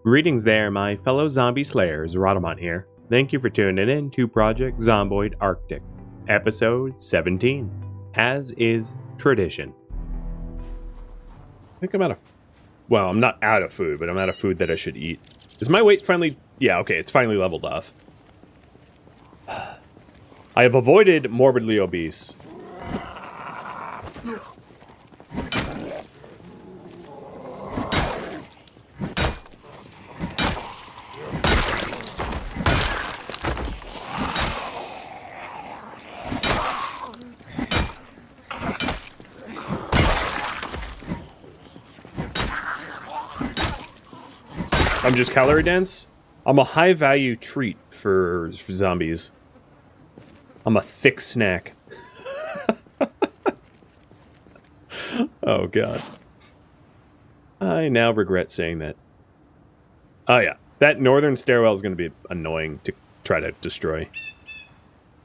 Greetings there, my fellow zombie slayers. Rhadamant here. Thank you for tuning in to Project Zomboid Arctic, episode 17, as is tradition. I think I'm out of... Well, I'm not out of food, but I'm out of food that I should eat. Is my weight finally... Yeah, okay, it's finally leveled off. I have avoided morbidly obese. I'm just calorie dense. I'm a high value treat for zombies. I'm a thick snack. Oh god. I now regret saying that. Oh yeah, that northern stairwell is going to be annoying to try to destroy.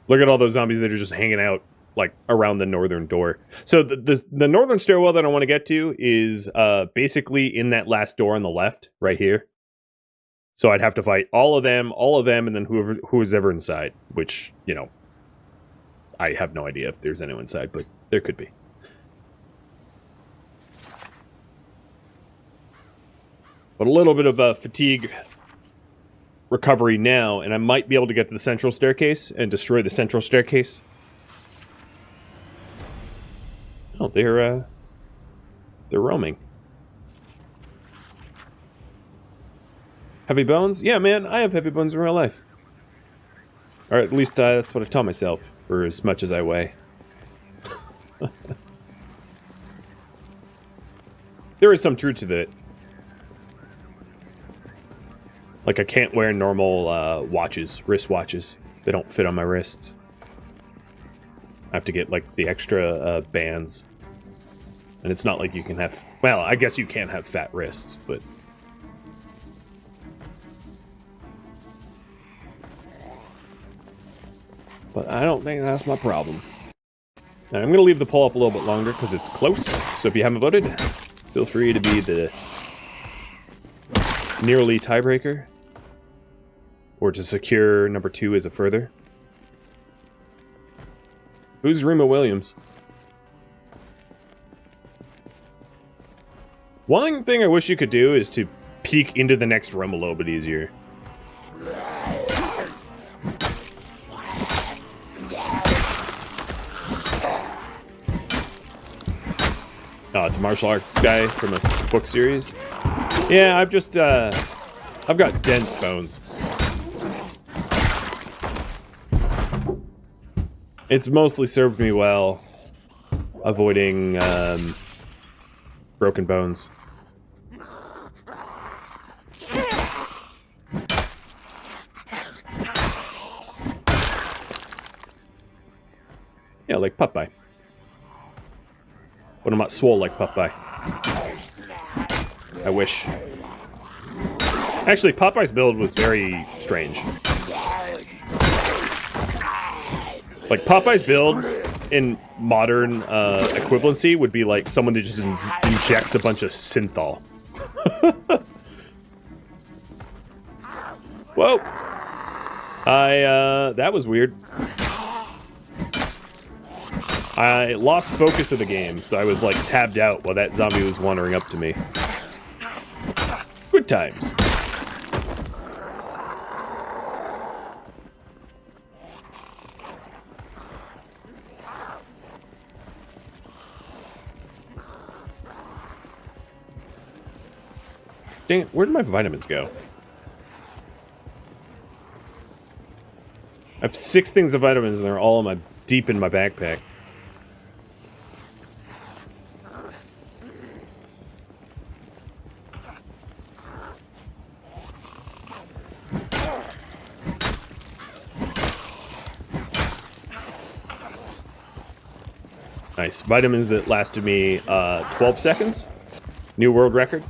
Look at all those zombies that are just hanging out like around the northern door. So the northern stairwell that I want to get to is basically in that last door on the left, right here. So I'd have to fight all of them, and then who's ever inside, which, you know, I have no idea if there's anyone inside, but there could be. But a little bit of fatigue recovery now, and I might be able to get to the central staircase and destroy the central staircase. Oh, they're roaming. Heavy bones? Yeah, man, I have heavy bones in real life. Or at least that's what I tell myself, for as much as I weigh. There is some truth to that. Like, I can't wear normal watches, wrist watches. They don't fit on my wrists. I have to get, like, the extra bands. And it's not like you can have... Well, I guess you can have fat wrists, but... But I don't think that's my problem. Now, I'm going to leave the poll up a little bit longer because it's close. So if you haven't voted, feel free to be the nearly tiebreaker. Or to secure number 2 as a further. Who's Rima Williams? One thing I wish you could do is to peek into the next room a little bit easier. Oh, it's a martial arts guy from a book series. Yeah, I've got dense bones. It's mostly served me well, avoiding broken bones. Yeah, like Popeye. But I'm not swole like Popeye. I wish. Actually, Popeye's build was very strange. Like, Popeye's build in modern equivalency would be like someone that just injects a bunch of synthol. Whoa! That was weird. I lost focus of the game, so I was, like, tabbed out while that zombie was wandering up to me. Good times. Dang it, where did my vitamins go? I have 6 things of vitamins, and they're all deep in my backpack. Nice. Vitamins that lasted me 12 seconds. New world record.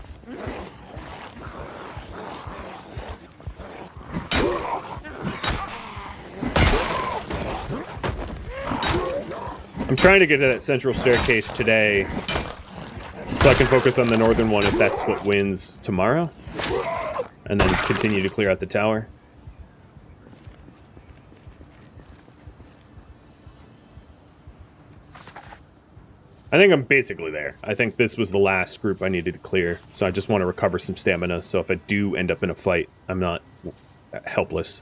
I'm trying to get to that central staircase today so I can focus on the northern one if that's what wins tomorrow. and then continue to clear out the tower. I think I'm basically there. I think this was the last group I needed to clear, so I just want to recover some stamina, so if I do end up in a fight, I'm not helpless.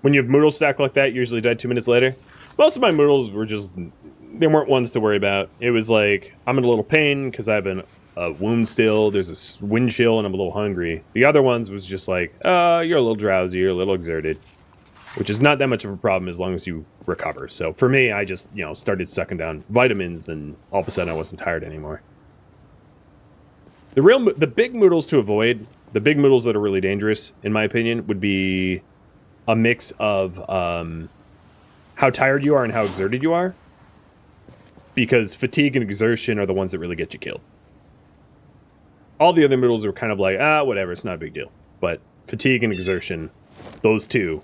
When you have moodles stacked like that, you usually die 2 minutes later. Most of my moodles were just... They weren't ones to worry about. It was like, I'm in a little pain because I have a wound still, there's a wind chill, and I'm a little hungry. The other ones was just like, you're a little drowsy, you're a little exerted. Which is not that much of a problem as long as you recover. So for me, I just, started sucking down vitamins, and all of a sudden I wasn't tired anymore. The big moodles to avoid, the big moodles that are really dangerous, in my opinion, would be a mix of how tired you are and how exerted you are. Because fatigue and exertion are the ones that really get you killed. All the other moodles are kind of like, whatever, it's not a big deal. But fatigue and exertion, those two.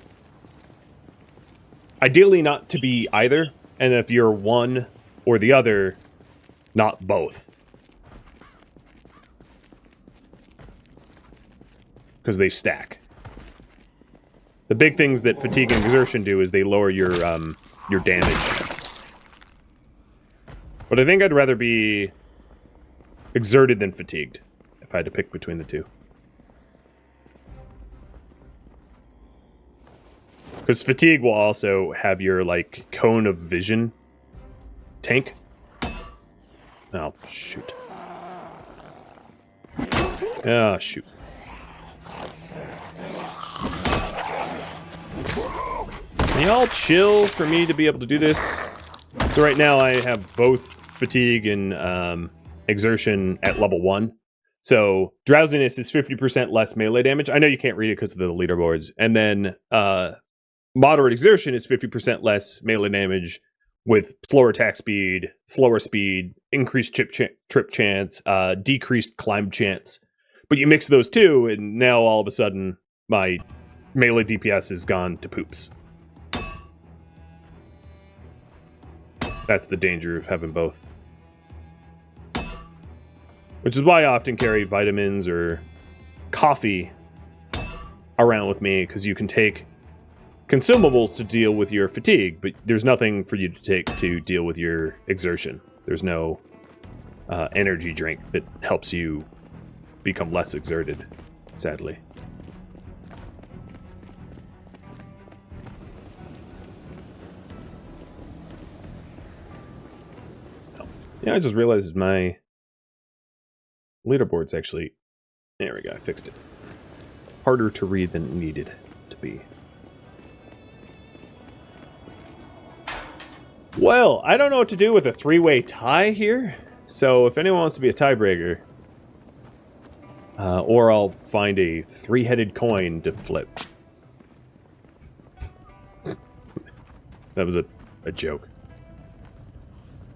Ideally not to be either, and if you're one or the other, not both. Because they stack. The big things that fatigue and exertion do is they lower your damage. But I think I'd rather be exerted than fatigued, if I had to pick between the two. Because fatigue will also have your, cone of vision tank. Oh, shoot. Oh, shoot. Can y'all chill for me to be able to do this? So right now I have both fatigue and exertion at level 1. So drowsiness is 50% less melee damage. I know you can't read it because of the leaderboards. And then moderate exertion is 50% less melee damage with slower attack speed, slower speed, increased trip chance, decreased climb chance. But you mix those two, and now all of a sudden my melee DPS is gone to poops. That's the danger of having both. Which is why I often carry vitamins or coffee around with me, because you can take consumables to deal with your fatigue, but there's nothing for you to take to deal with your exertion. There's no energy drink that helps you become less exerted, sadly. Yeah, I just realized my leaderboard's actually... There we go, I fixed it. Harder to read than it needed to be. Well, I don't know what to do with a three-way tie here, so if anyone wants to be a tiebreaker, or I'll find a three-headed coin to flip. That was a joke.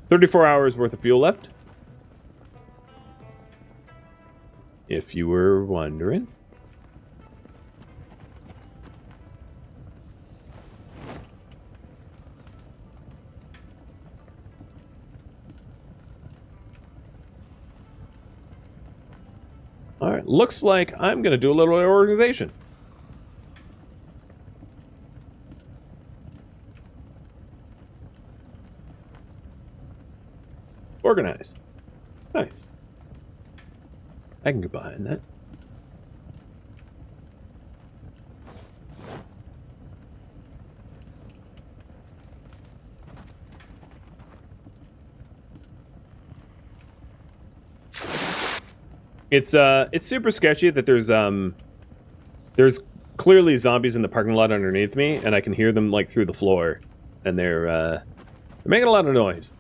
34 hours worth of fuel left. If you were wondering. Alright, looks like I'm gonna do a little organization. Organize. Nice. I can get behind that. It's super sketchy that there's clearly zombies in the parking lot underneath me, and I can hear them through the floor, and they're making a lot of noise.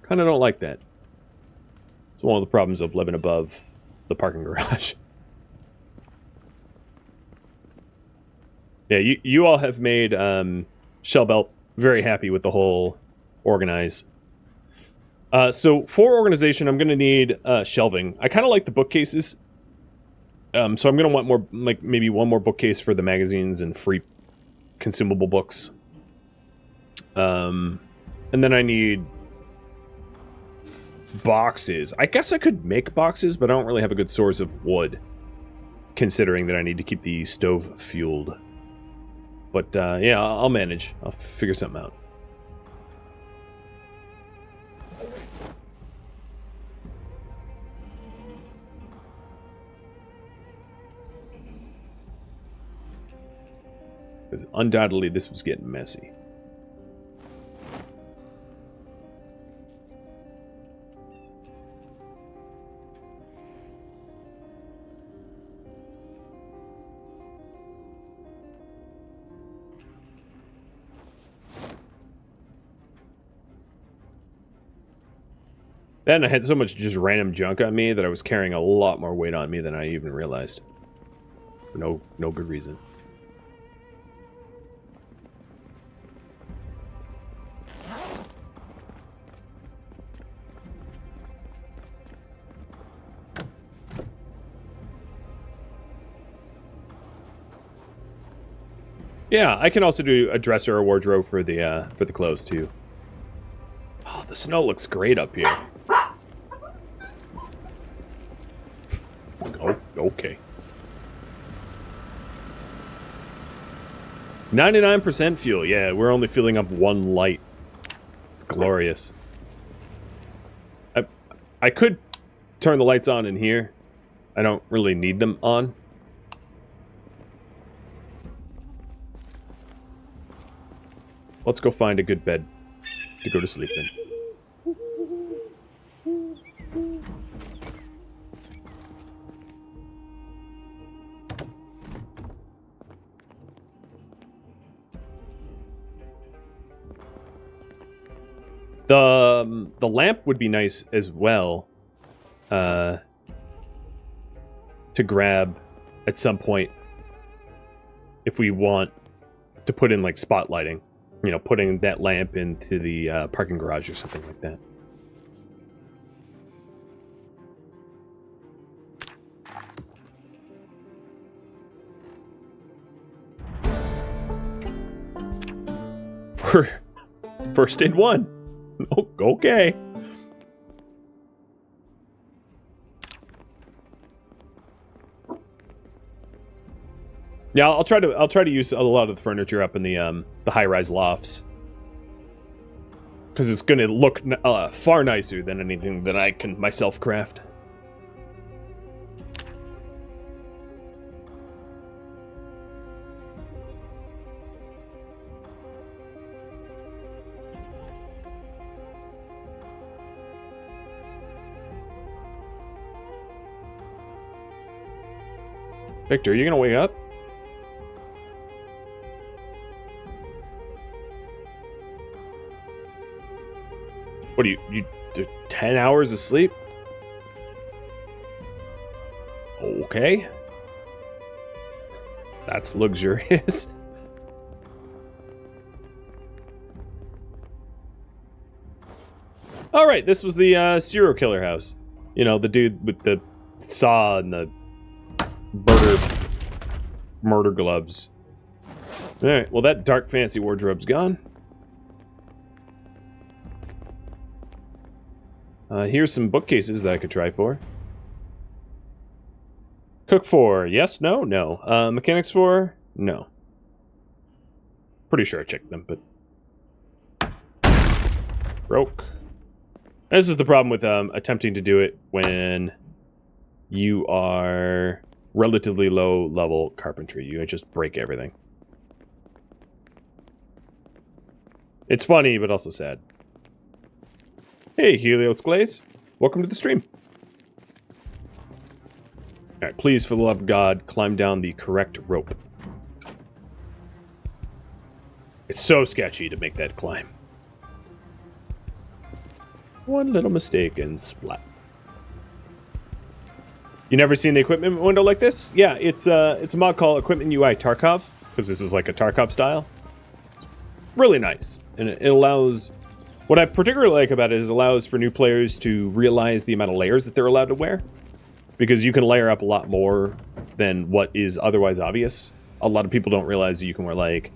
Kind of don't like that. It's one of the problems of living above the parking garage. Yeah, you all have made Shellbelt very happy with the whole organize. So for organization, I'm going to need shelving. I kind of like the bookcases. So I'm going to want more, like maybe one more bookcase for the magazines and free consumable books. And then I need boxes. I guess I could make boxes, but I don't really have a good source of wood, considering that I need to keep the stove fueled. But yeah, I'll manage. I'll figure something out. Because undoubtedly this was getting messy. And I had so much just random junk on me that I was carrying a lot more weight on me than I even realized. For no good reason. Yeah, I can also do a dresser or wardrobe for the clothes too. Oh, the snow looks great up here. Oh, okay. 99% fuel. Yeah, we're only filling up one light. It's glorious. I could turn the lights on in here. I don't really need them on. Let's go find a good bed to go to sleep in. The lamp would be nice as well to grab at some point if we want to put in like spotlighting. You know, putting that lamp into the parking garage or something like that. First aid 1. Oh, okay. Yeah, I'll try to use a lot of the furniture up in the high-rise lofts, because it's going to look far nicer than anything that I can myself craft. Victor, are you going to wake up? What do you do 10 hours of sleep? Okay. That's luxurious. Alright, this was the serial killer house. You know, the dude with the saw and the murder gloves. Alright, well that dark fancy wardrobe's gone. Here's some bookcases that I could try for. Cook for, yes, no, no. Mechanics for, no. Pretty sure I checked them, but... Broke. This is the problem with attempting to do it when you are relatively low level carpentry. You just break everything. It's funny, but also sad. Hey, Helios Glaze. Welcome to the stream. Alright, please, for the love of God, climb down the correct rope. It's so sketchy to make that climb. One little mistake and splat. You never seen the equipment window like this? Yeah, it's a mod called Equipment UI Tarkov, because this is like a Tarkov style. It's really nice, and it allows What I particularly like about it is it allows for new players to realize the amount of layers that they're allowed to wear. Because you can layer up a lot more than what is otherwise obvious. A lot of people don't realize that you can wear, like,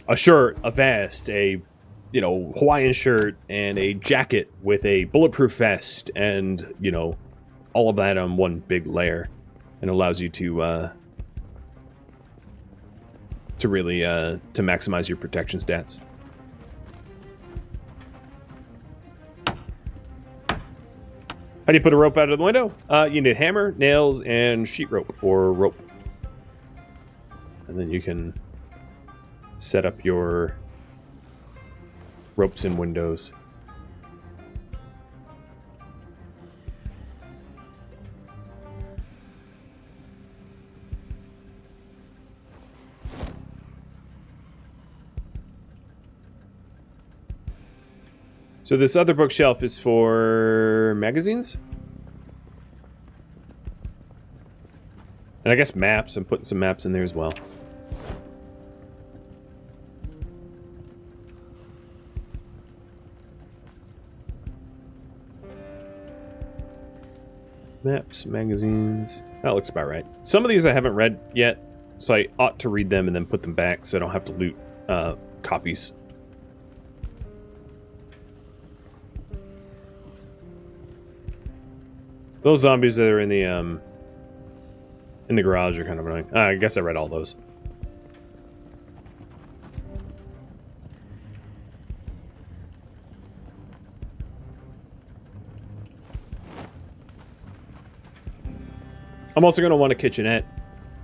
a shirt, a vest, a, you know, Hawaiian shirt, and a jacket with a bulletproof vest, and, you know, all of that on one big layer. And allows you to really, to maximize your protection stats. How do you put a rope out of the window? You need hammer, nails, and sheet rope, or rope. And then you can set up your ropes and windows. So this other bookshelf is for magazines? And I guess maps. I'm putting some maps in there as well. Maps, magazines. That looks about right. Some of these I haven't read yet, so I ought to read them and then put them back so I don't have to loot copies. Those zombies that are in the garage are kind of annoying. I guess I read all those. I'm also going to want a kitchenette.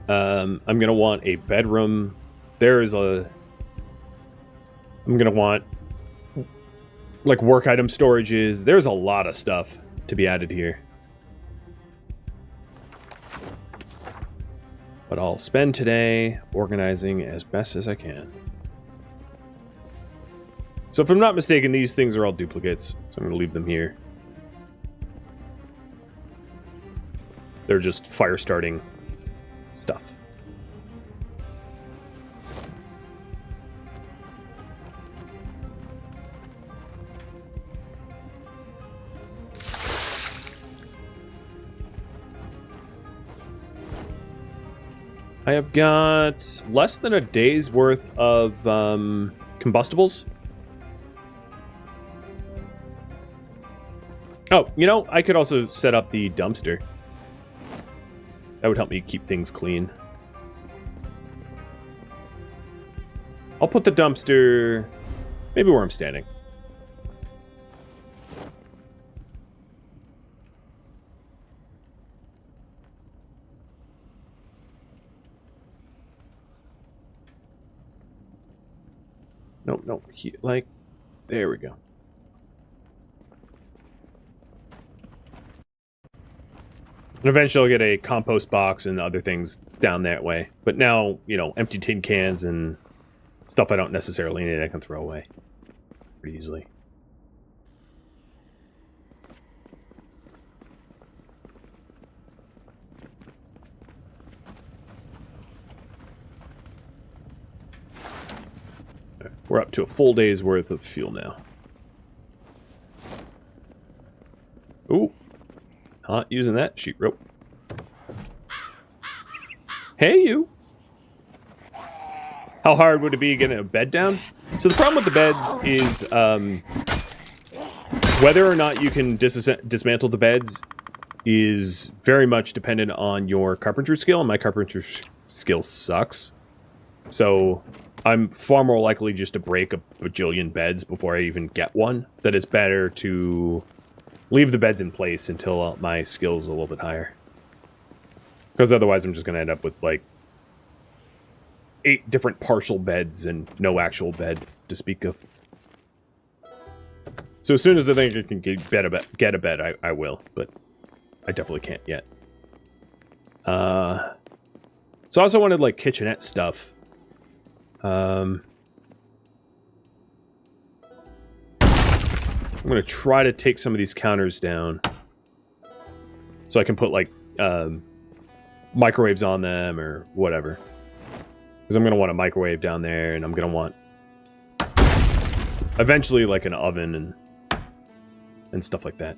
I'm going to want a bedroom. I'm going to want, like, work item storages. There's a lot of stuff to be added here. But I'll spend today organizing as best as I can. So if I'm not mistaken, these things are all duplicates. So I'm going to leave them here. They're just fire starting stuff. I have got less than a day's worth of combustibles. Oh, you know, I could also set up the dumpster. That would help me keep things clean. I'll put the dumpster maybe where I'm standing. Nope, like, there we go. And eventually I'll get a compost box and other things down that way. But now, you know, empty tin cans and stuff I don't necessarily need I can throw away pretty easily. We're up to a full day's worth of fuel now. Ooh. Not using that sheet rope. Hey, you. How hard would it be getting a bed down? So the problem with the beds is whether or not you can dismantle the beds is very much dependent on your carpentry skill, and my carpentry skill sucks. So I'm far more likely just to break a bajillion beds before I even get one. That it's better to leave the beds in place until my skill's a little bit higher. Because otherwise I'm just going to end up with, like, 8 different partial beds and no actual bed to speak of. So as soon as I think I can get a bed, I will. But I definitely can't yet. So I also wanted, like, kitchenette stuff. I'm going to try to take some of these counters down so I can put, like, microwaves on them or whatever. Because I'm going to want a microwave down there, and I'm going to want Eventually, like an oven and stuff like that.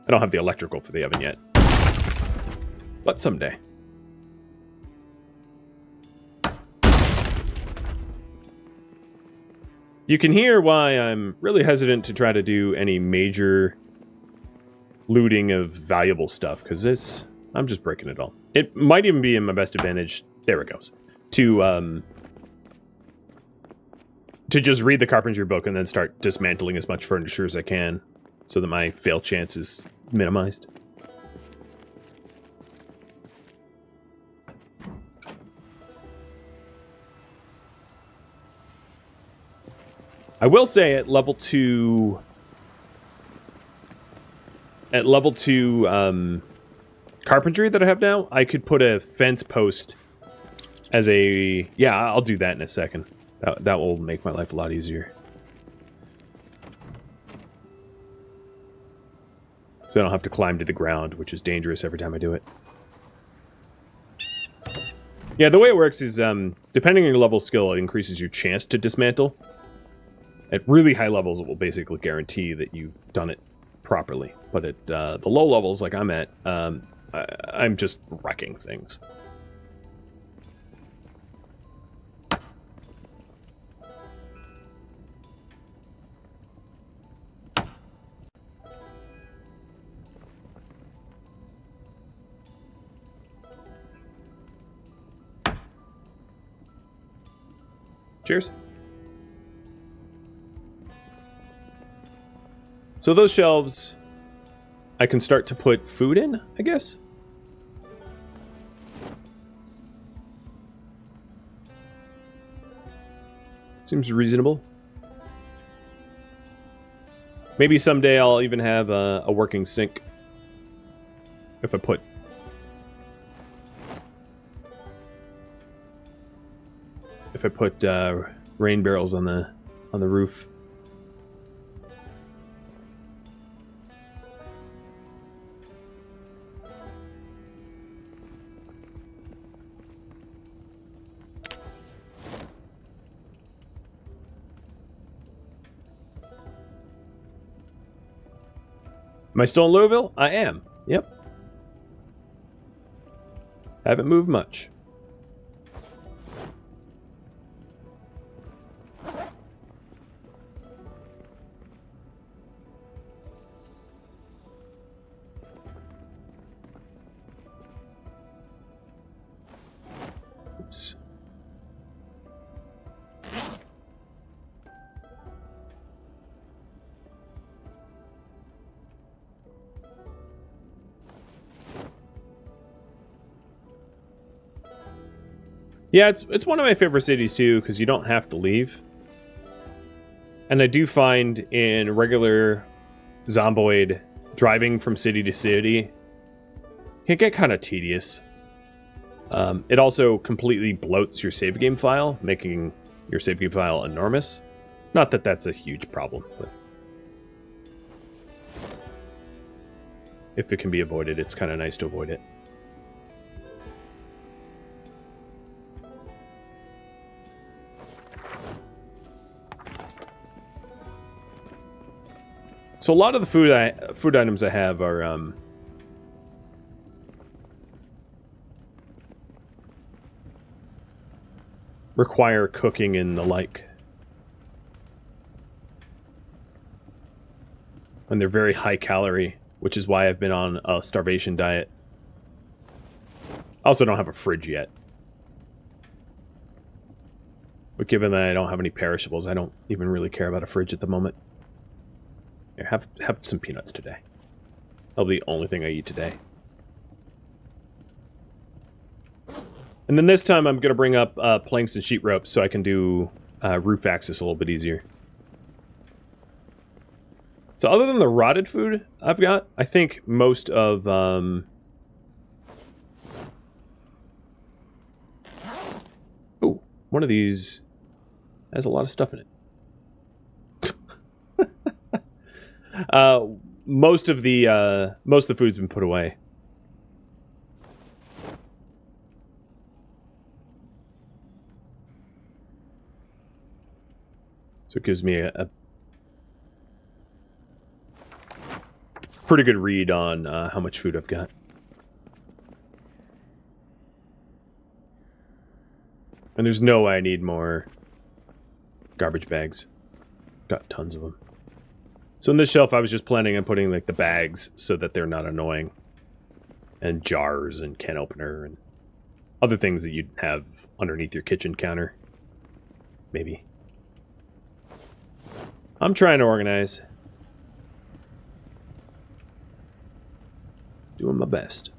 I don't have the electrical for the oven yet. But someday. You can hear why I'm really hesitant to try to do any major looting of valuable stuff, because I'm just breaking it all. It might even be in my best advantage. There it goes. To just read the carpentry book and then start dismantling as much furniture as I can, so that my fail chance is minimized. I will say at level 2... At level 2 carpentry that I have now, I could put a fence post as a... Yeah, I'll do that in a second. That will make my life a lot easier. So I don't have to climb to the ground, which is dangerous every time I do it. Yeah, the way it works is, depending on your level of skill, it increases your chance to dismantle. At really high levels, it will basically guarantee that you've done it properly. But at the low levels, like I'm at, I'm just wrecking things. Cheers. So those shelves, I can start to put food in, I guess? Seems reasonable. Maybe someday I'll even have a working sink. If I put... rain barrels on the roof. Am I still in Louisville? I am. Yep. Haven't moved much. Oops. Yeah, it's one of my favorite cities too, because you don't have to leave. And I do find in regular Zomboid, driving from city to city can get kind of tedious. It also completely bloats your save game file, making your save game file enormous. Not that that's a huge problem, but if it can be avoided, it's kind of nice to avoid it. So a lot of the food items I have are require cooking and the like, and they're very high calorie, which is why I've been on a starvation diet. I also don't have a fridge yet, but given that I don't have any perishables, I don't even really care about a fridge at the moment. Here, have some peanuts today. That'll be the only thing I eat today. And then this time I'm going to bring up planks and sheet ropes so I can do roof access a little bit easier. So other than the rotted food I've got, I think most of... Ooh, one of these has a lot of stuff in it. Most of the food's been put away. So it gives me a pretty good read on how much food I've got. And there's no way I need more garbage bags. Got tons of them. So in this shelf, I was just planning on putting like the bags so that they're not annoying. And jars and can opener and other things that you'd have underneath your kitchen counter. Maybe. I'm trying to organize. Doing my best.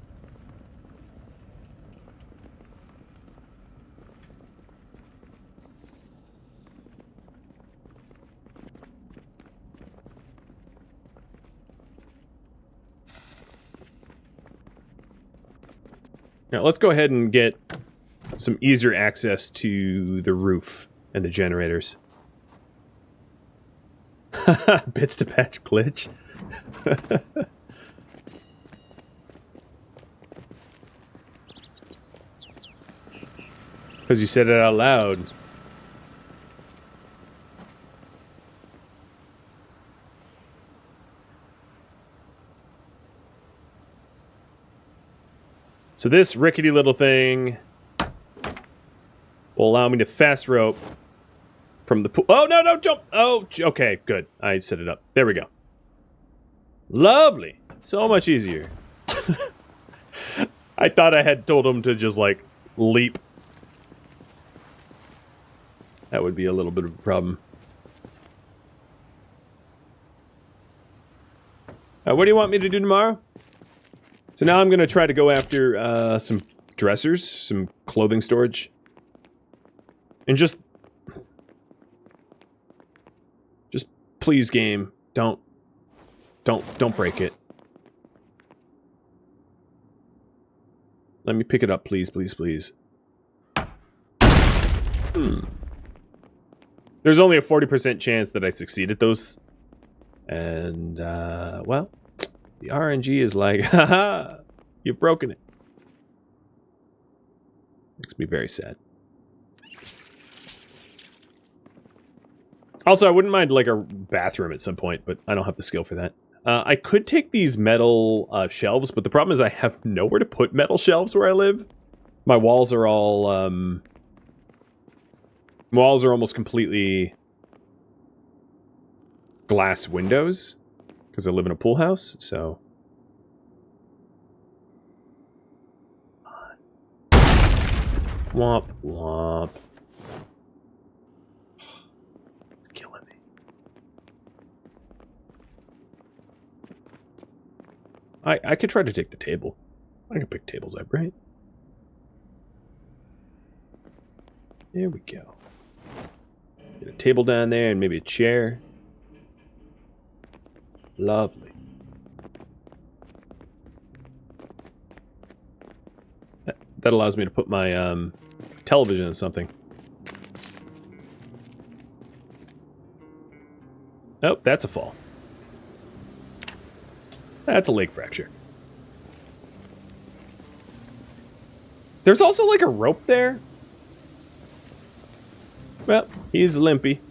Now let's go ahead and get some easier access to the roof and the generators. Bits to patch glitch. Because you said it out loud. So this rickety little thing will allow me to fast rope from the pool. Oh, no, no, jump. Oh, okay, good. I set it up. There we go. Lovely. So much easier. I thought I had told him to just, like, leap. That would be a little bit of a problem. What do you want me to do tomorrow? So now I'm going to try to go after some dressers, some clothing storage. And just please, game, don't break it. Let me pick it up, please, please, please. There's only a 40% chance that I succeed at those. And, well, the RNG is like, haha, you've broken it. Makes me very sad. Also, I wouldn't mind, like, a bathroom at some point, but I don't have the skill for that. I could take these metal shelves, but the problem is I have nowhere to put metal shelves where I live. My walls are all, walls are almost completely glass windows, because I live in a pool house, so... Womp, womp. It's killing me. I could try to take the table. I can pick tables up, right? There we go. Get a table down there and maybe a chair. Lovely. That allows me to put my television in something. Oh, that's a fall. That's a leg fracture. There's also like a rope there. Well, he's limpy.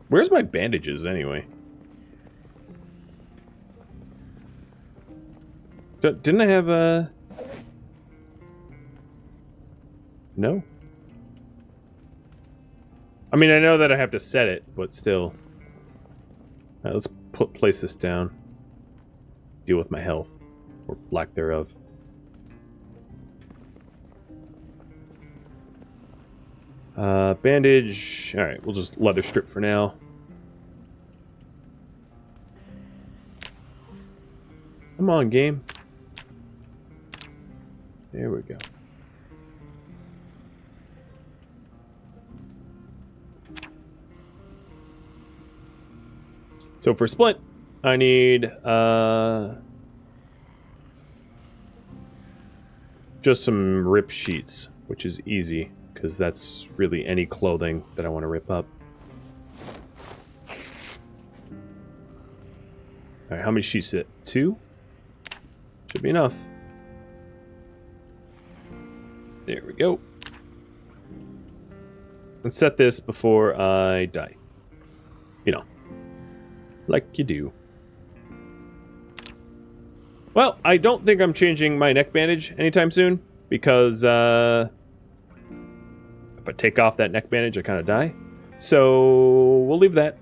Where's my bandages anyway? Didn't I have a... No. I mean, I know that I have to set it, but still. Alright, let's place this down. Deal with my health. Or lack thereof. Bandage. Alright, we'll just leather strip for now. Come on, game. There we go. So for splint, I need just some rip sheets, which is easy, because that's really any clothing that I want to rip up. Alright, how many sheets is it? 2? Should be enough. There we go. And set this before I die. You know. Like you do. Well, I don't think I'm changing my neck bandage anytime soon. Because, if I take off that neck bandage, I kind of die. So, we'll leave that.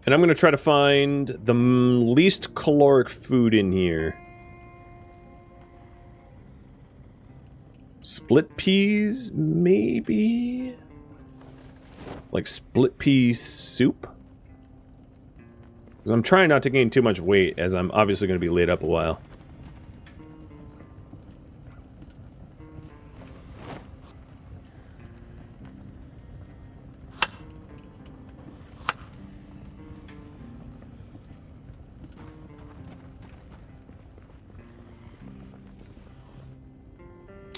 And I'm going to try to find the least caloric food in here. Split peas, maybe? Like split pea soup? Because I'm trying not to gain too much weight, as I'm obviously going to be laid up a while.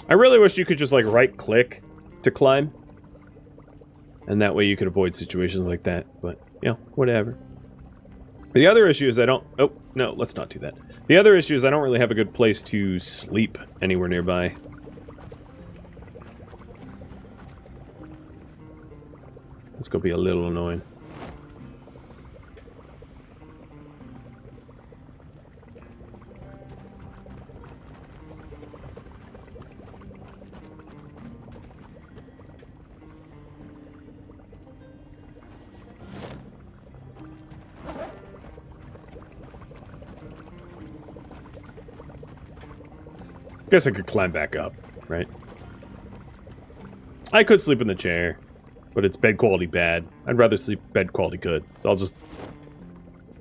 I really wish you could just, like, right-click to climb. And that way you could avoid situations like that. But, you know, whatever. The other issue is I don't... Oh, no, let's not do that. The other issue is I don't really have a good place to sleep anywhere nearby. That's gonna be a little annoying. Guess I could climb back up, right? I could sleep in the chair, but it's bed quality bad. I'd rather sleep bed quality good. So I'll just...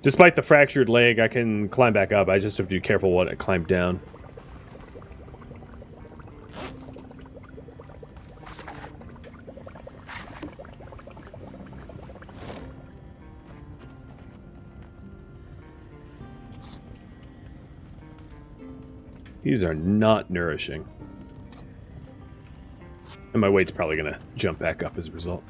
Despite the fractured leg, I can climb back up. I just have to be careful what I climb down. These are not nourishing. And my weight's probably going to jump back up as a result.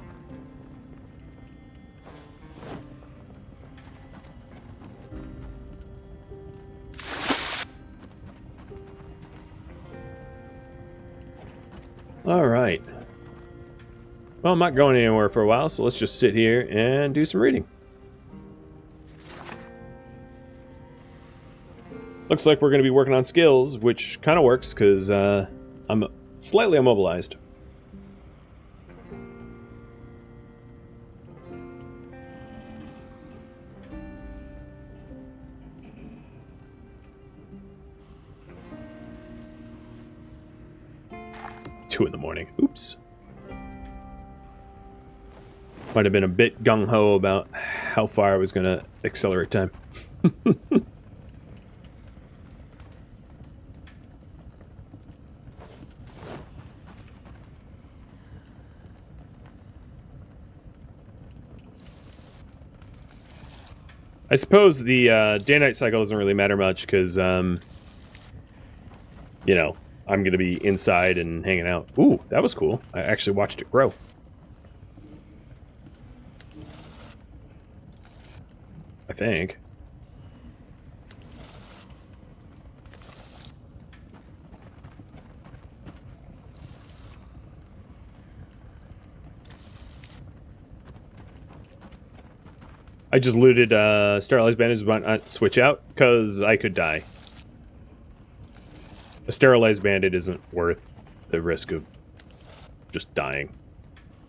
Alright. Well, I'm not going anywhere for a while, so let's just sit here and do some reading. Looks like we're going to be working on skills, which kind of works, because I'm slightly immobilized. Two in the morning. Oops. Might have been a bit gung-ho about how far I was going to accelerate time. I suppose the day-night cycle doesn't really matter much because, you know, I'm going to be inside and hanging out. Ooh, that was cool. I actually watched it grow. I think. I just looted sterilized bandages, but not switch out because I could die. A sterilized bandage isn't worth the risk of just dying.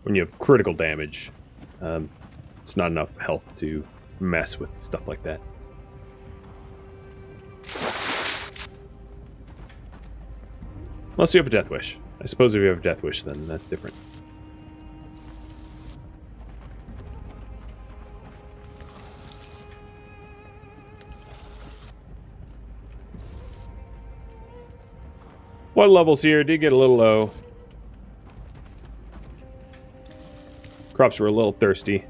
When you have critical damage, it's not enough health to mess with stuff like that. Unless you have a death wish. I suppose if you have a death wish, then that's different. Water levels here did get a little low. Crops were a little thirsty.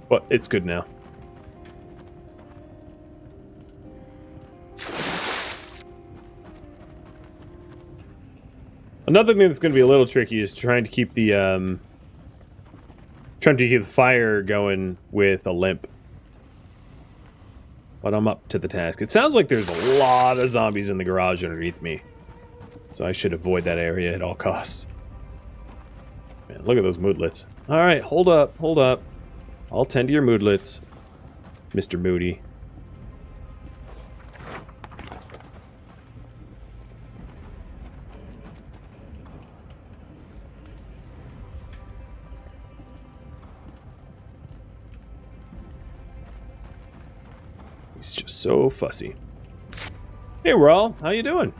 But it's good now. Another thing that's going to be a little tricky is trying to keep the fire going with a limp. but I'm up to the task. It sounds like there's a lot of zombies in the garage underneath me, so I should avoid that area at all costs. Man, look at those moodlets. All right, hold up, hold up. I'll tend to your moodlets, Mr. Moody. He's just so fussy. Hey, Rawl, how you doing?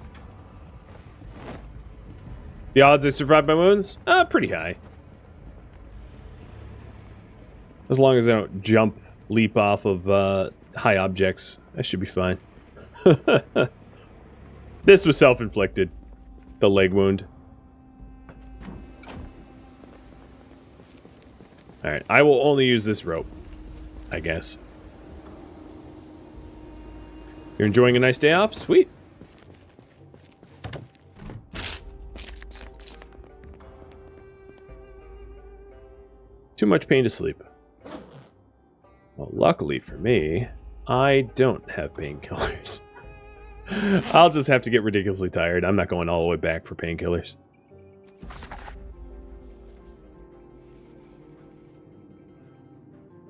The odds I survive my wounds? Pretty high. As long as I don't jump, leap off of high objects, I should be fine. This was self-inflicted. The leg wound. Alright, I will only use this rope, I guess. You're enjoying a nice day off? Sweet. Too much pain to sleep. Well, luckily for me, I don't have painkillers. I'll just have to get ridiculously tired. I'm not going all the way back for painkillers.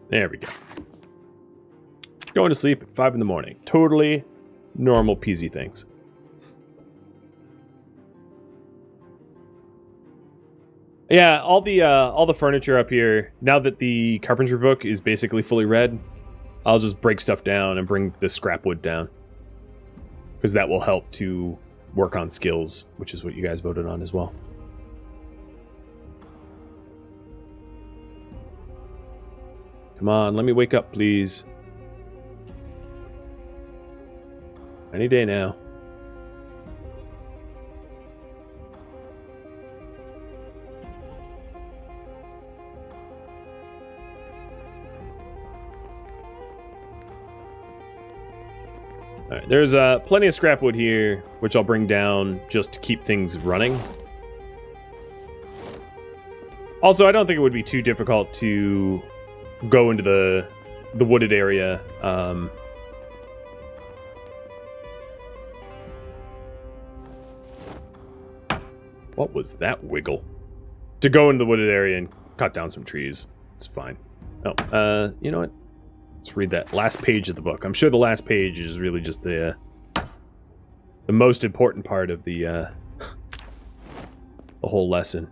There we go. Going to sleep at 5 in the morning. Totally normal peasy things. Yeah, all the furniture up here, now that the carpentry book is basically fully read, I'll just break stuff down and bring the scrap wood down. Because that will help to work on skills, which is what you guys voted on as well. Come on, let me wake up, please. Any day now. Alright, there's plenty of scrap wood here, which I'll bring down just to keep things running. Also, I don't think it would be too difficult to go into the wooded area. What was that wiggle? To go into the wooded area and cut down some trees. It's fine. Oh, you know what? Let's read that last page of the book. I'm sure the last page is really just the most important part of the whole lesson.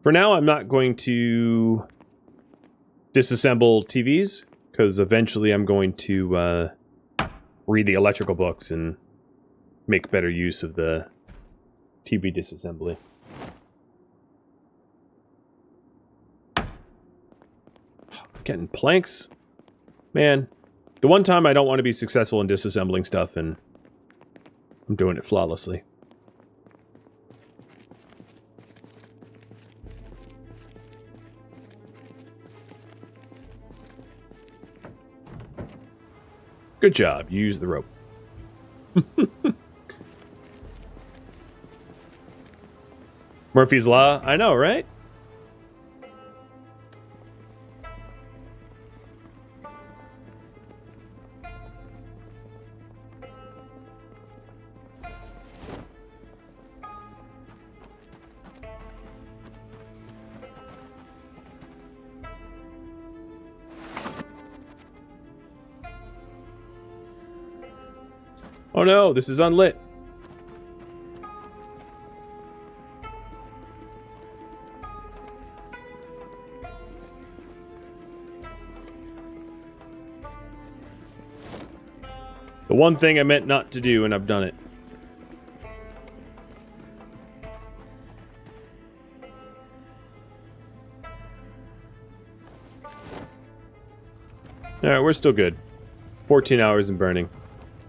For now, I'm not going to disassemble TVs, because eventually I'm going to read the electrical books and make better use of the TV disassembly. Getting planks? Man, the one time I don't want to be successful in disassembling stuff, and I'm doing it flawlessly. Good job. You used the rope. Murphy's Law. I know, right? Oh no, this is unlit. The one thing I meant not to do, and I've done it. Alright, we're still good. 14 hours and burning.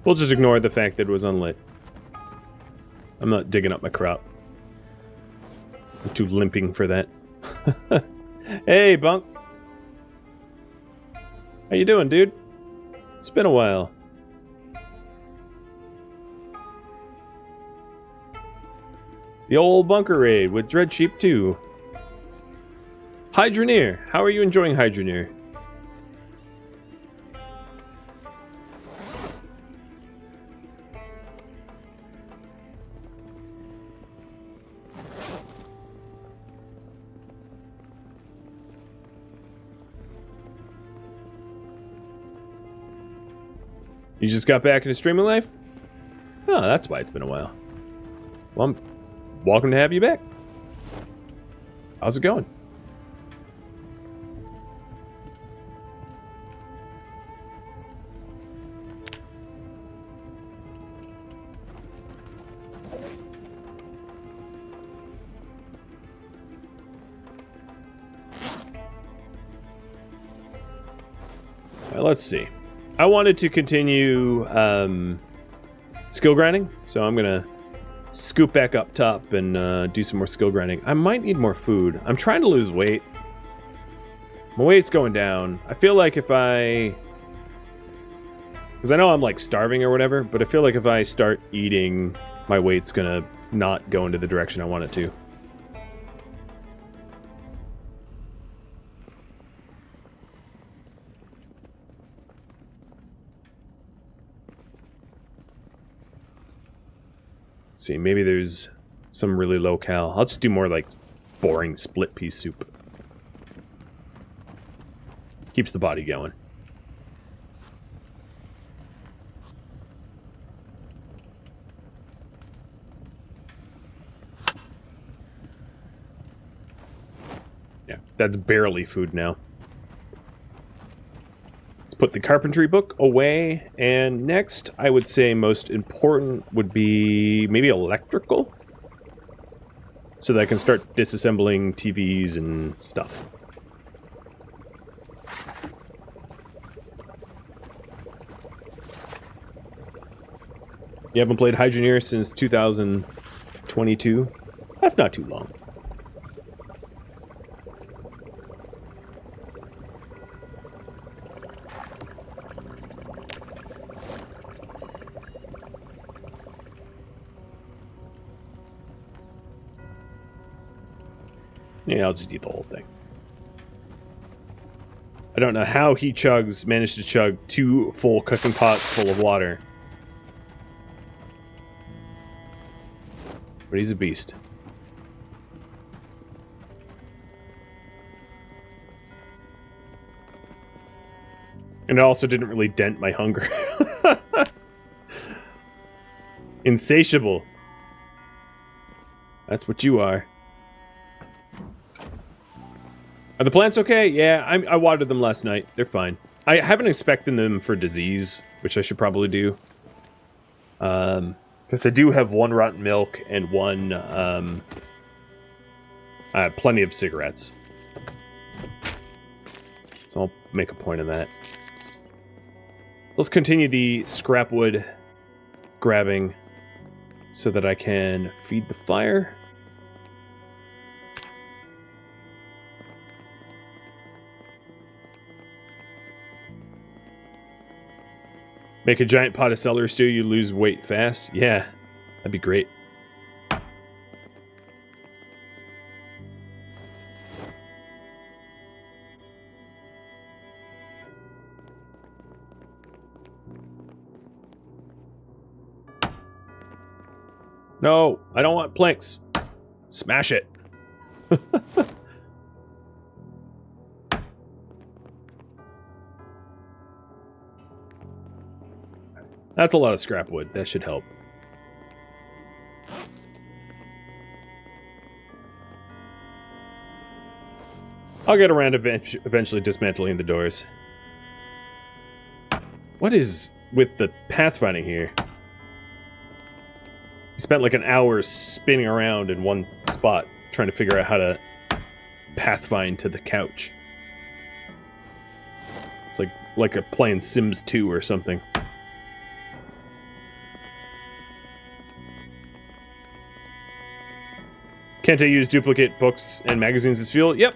We'll just ignore the fact that it was unlit. I'm not digging up my crop. I'm too limping for that. Hey, Bunk. How you doing, dude? It's been a while. The old bunker raid with Dread Sheep 2. Hydroneer. How are you enjoying Hydroneer? You just got back into streaming life? Oh, that's why it's been a while. Well, I'm welcome to have you back. How's it going? Well, let's see. I wanted to continue skill grinding, so I'm gonna scoop back up top and do some more skill grinding. I might need more food. I'm trying to lose weight. My weight's going down. I feel like if I... Because I know I'm like starving or whatever, but I feel like if I start eating, my weight's gonna not go into the direction I want it to. See, maybe there's some really low cal. I'll just do more like boring split pea soup. Keeps the body going. Yeah, that's barely food now. Put the carpentry book away, and next I would say most important would be maybe electrical, so that I can start disassembling TVs and stuff. You haven't played Hydroneer since 2022? That's not too long. Yeah, I'll just eat the whole thing. I don't know how he managed to chug 2 full cooking pots full of water. But he's a beast. And it also didn't really dent my hunger. Insatiable. That's what you are. Are the plants okay? Yeah, I watered them last night. They're fine. I haven't inspected them for disease, which I should probably do. Because I do have 1 rotten milk and 1, I have plenty of cigarettes. So I'll make a point of that. Let's continue the scrap wood grabbing so that I can feed the fire. Make a giant pot of celery stew, you lose weight fast? Yeah, that'd be great. No, I don't want planks. Smash it. That's a lot of scrap wood. That should help. I'll get around eventually dismantling the doors. What is with the pathfinding here? He spent like an hour spinning around in one spot, trying to figure out how to pathfind to the couch. It's like a playing Sims 2 or something. Can't I use duplicate books and magazines as fuel? Yep.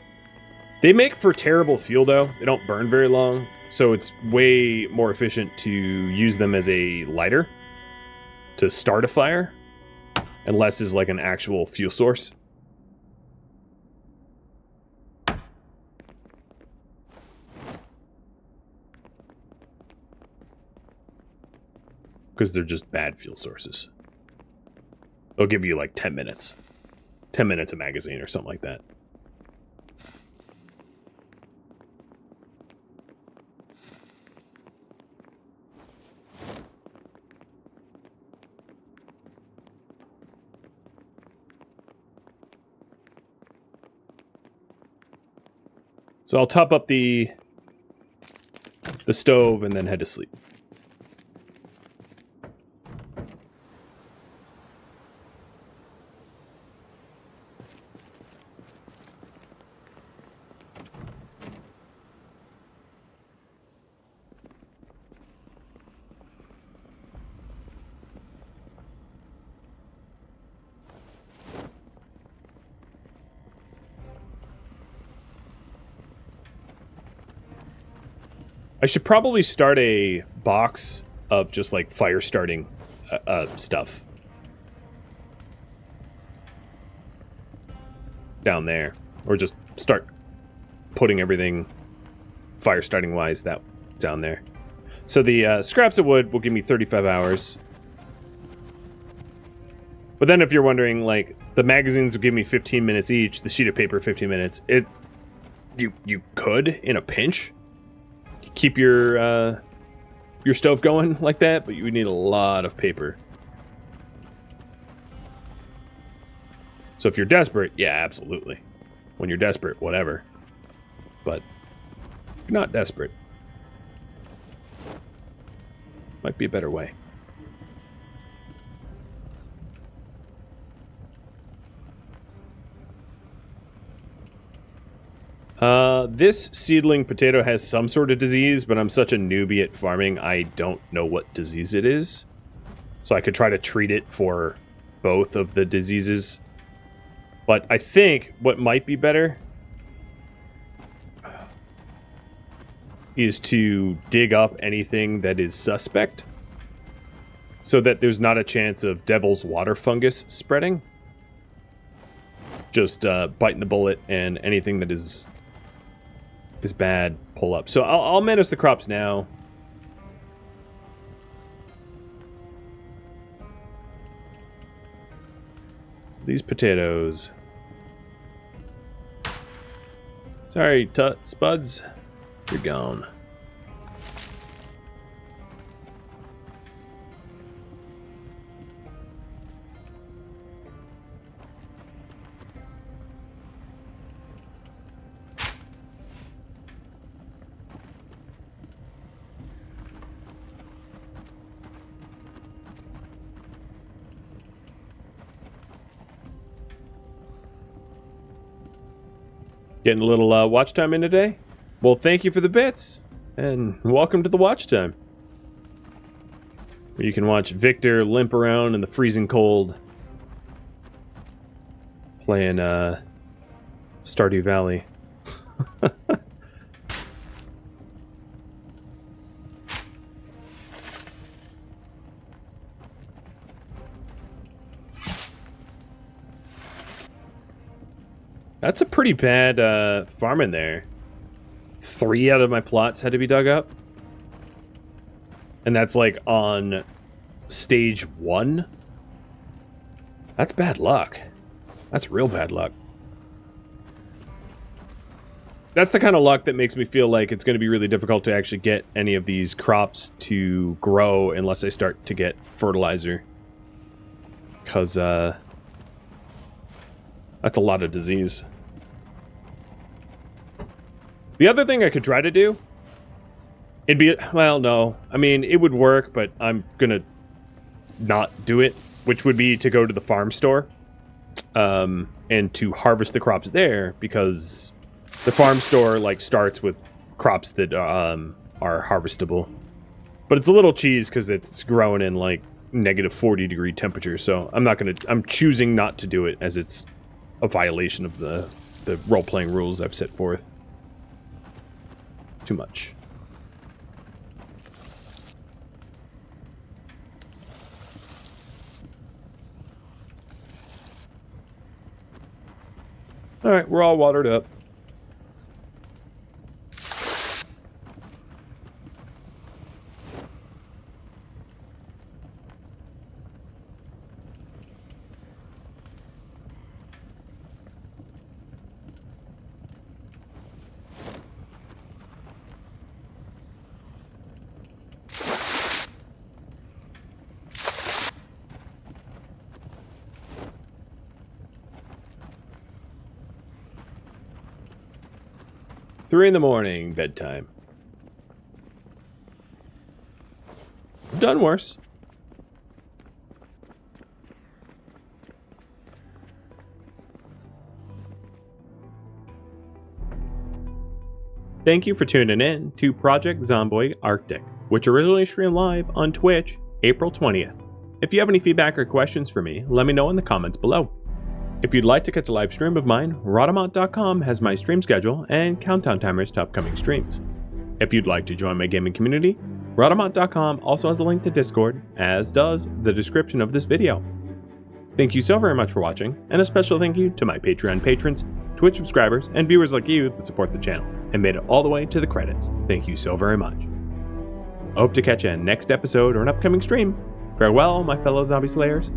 They make for terrible fuel, though. They don't burn very long, so it's way more efficient to use them as a lighter to start a fire. and less is like an actual fuel source. Because they're just bad fuel sources. They'll give you like 10 minutes. 10 minutes a magazine or something like that. So I'll top up the stove and then head to sleep. I should probably start a box of just like fire starting stuff down there, or just start putting everything fire starting wise that down there. So the scraps of wood will give me 35 hours. But then if you're wondering, like, the magazines will give me 15 minutes each, the sheet of paper 15 minutes. You could in a pinch keep your stove going like that, but you would need a lot of paper. So if you're desperate, yeah, absolutely. When you're desperate, whatever. But if you're not desperate, might be a better way. This seedling potato has some sort of disease, but I'm such a newbie at farming, I don't know what disease it is. So I could try to treat it for both of the diseases. But I think what might be better is to dig up anything that is suspect, so that there's not a chance of devil's water fungus spreading. Just biting the bullet, and anything that is bad, pull up. So I'll menace the crops now. These potatoes. Sorry, Spuds. You're gone. Getting a little watch time in today? Well, thank you for the bits, and welcome to the watch time. Where you can watch Victor limp around in the freezing cold, playing Stardew Valley. That's a pretty bad farm in there. 3 out of my plots had to be dug up. And that's like on stage 1. That's bad luck. That's real bad luck. That's the kind of luck that makes me feel like it's going to be really difficult to actually get any of these crops to grow unless I start to get fertilizer. Because that's a lot of disease. The other thing I could try to do, it'd be, well, no. I mean, it would work, but I'm gonna not do it, which would be to go to the farm store and to harvest the crops there, because the farm store, like, starts with crops that are harvestable. But it's a little cheese because it's growing in, like, negative 40-degree temperature, so I'm choosing not to do it, as it's a violation of the role-playing rules I've set forth. Too much. Alright, we're all watered up. Three in the morning, bedtime. I've done worse. Thank you for tuning in to Project Zomboid Arctic, which originally streamed live on Twitch April 20th. If you have any feedback or questions for me, let me know in the comments below. If you'd like to catch a live stream of mine, Rhadamant.com has my stream schedule and countdown timers to upcoming streams. If you'd like to join my gaming community, Rhadamant.com also has a link to Discord, as does the description of this video. Thank you so very much for watching, and a special thank you to my Patreon patrons, Twitch subscribers, and viewers like you that support the channel and made it all the way to the credits. Thank you so very much. I hope to catch you in next episode or an upcoming stream. Farewell, my fellow zombie slayers.